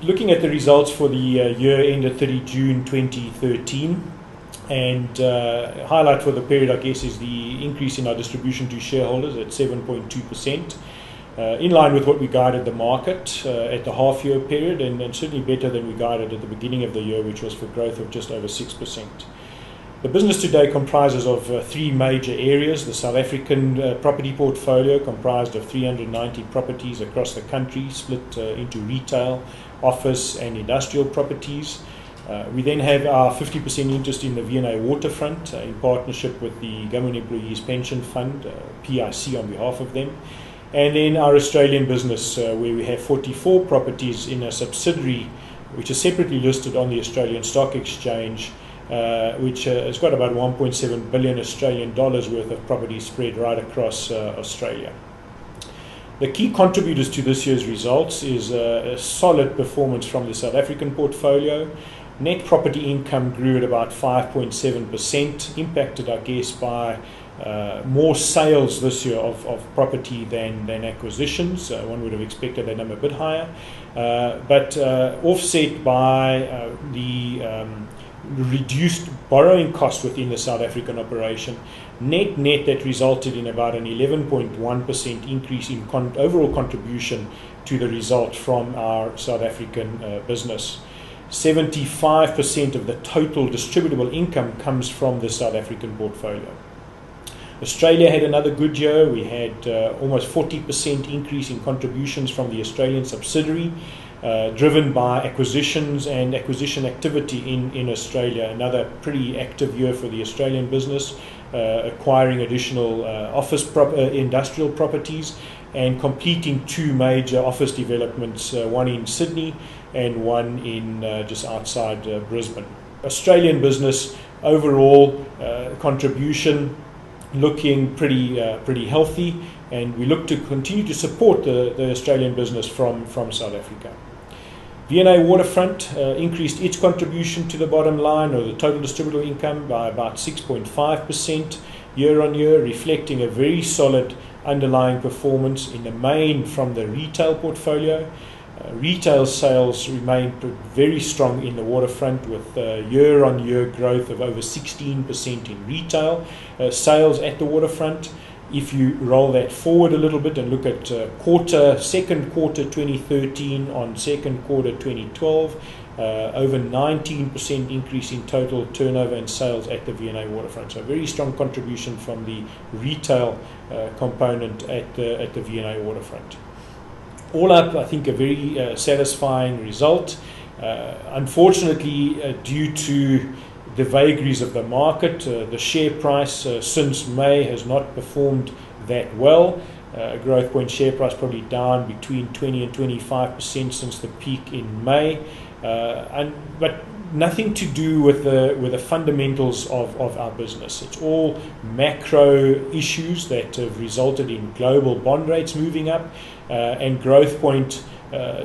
Looking at the results for the year ended 30 June 2013, and highlight for the period, I guess, is the increase in our distribution to shareholders at 7.2%, in line with what we guided the market at the half-year period, and certainly better than we guided at the beginning of the year, which was for growth of just over 6%. The business today comprises of three major areas. The South African property portfolio, comprised of 390 properties across the country, split into retail, office and industrial properties. We then have our 50% interest in the V&A Waterfront in partnership with the Government Employees Pension Fund, PIC on behalf of them. And then our Australian business, where we have 44 properties in a subsidiary which is separately listed on the Australian Stock Exchange, which has got about 1.7 billion Australian dollars worth of property spread right across Australia. The key contributors to this year's results is a solid performance from the South African portfolio. Net property income grew at about 5.7%, impacted, I guess, by more sales this year of property than acquisitions. One would have expected that number a bit higher, but offset by the reduced borrowing costs within the South African operation. Net that resulted in about an 11.1% increase in overall contribution to the result from our South African business. 75% of the total distributable income comes from the South African portfolio. Australia had another good year. We had almost 40% increase in contributions from the Australian subsidiary, driven by acquisitions and acquisition activity in Australia. Another pretty active year for the Australian business, acquiring additional industrial properties and completing two major office developments, one in Sydney and one in just outside Brisbane. Australian business overall contribution looking pretty healthy, and we look to continue to support the Australian business from South Africa. V&A Waterfront increased its contribution to the bottom line, or the total distributable income, by about 6.5% year on year, reflecting a very solid underlying performance in the main from the retail portfolio. Retail sales remain very strong in the Waterfront, with year-on-year growth of over 16% in retail sales at the Waterfront. If you roll that forward a little bit and look at second quarter 2013 on second quarter 2012, over 19% increase in total turnover and sales at the V&A Waterfront. So a very strong contribution from the retail component at the V&A Waterfront. All up, I think a very satisfying result. Unfortunately, due to the vagaries of the market, the share price since May has not performed that well. Growthpoint share price probably down between 20 and 25% since the peak in May, but nothing to do with the fundamentals of our business. It's all macro issues that have resulted in global bond rates moving up, and Growthpoint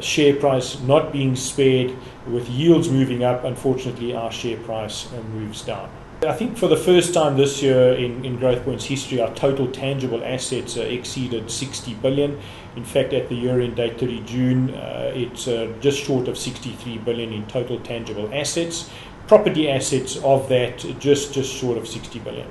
share price not being spared. With yields moving up, unfortunately our share price moves down. I think for the first time this year in Growthpoint's history, our total tangible assets exceeded 60 billion. In fact, at the year-end date 30 June, it's just short of 63 billion in total tangible assets. Property assets of that just short of 60 billion.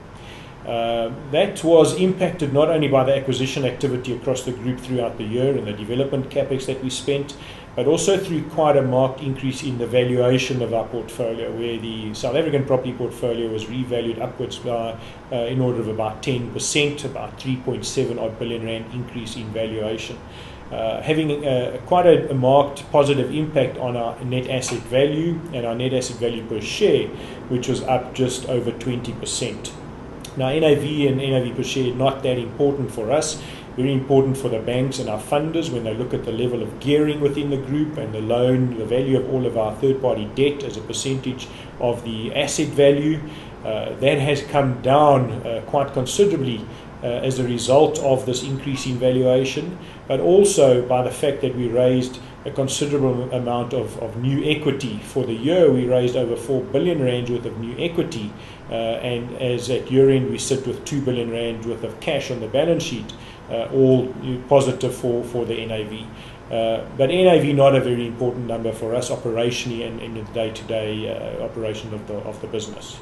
That was impacted not only by the acquisition activity across the group throughout the year and the development capex that we spent, but also through quite a marked increase in the valuation of our portfolio, where the South African property portfolio was revalued upwards by in order of about 10%, about 3.7 odd billion rand increase in valuation, having quite a marked positive impact on our net asset value and our net asset value per share, which was up just over 20%. Now, NAV and NAV per share not that important for us. Very important for the banks and our funders when they look at the level of gearing within the group and the value of all of our third-party debt as a percentage of the asset value. That has come down quite considerably as a result of this increase in valuation, but also by the fact that we raised a considerable amount of new equity. For the year, we raised over 4 billion rand worth of new equity, and as at year end we sit with 2 billion rand worth of cash on the balance sheet. all positive for the NAV. But NAV not a very important number for us operationally and in the day-to-day operation of the business.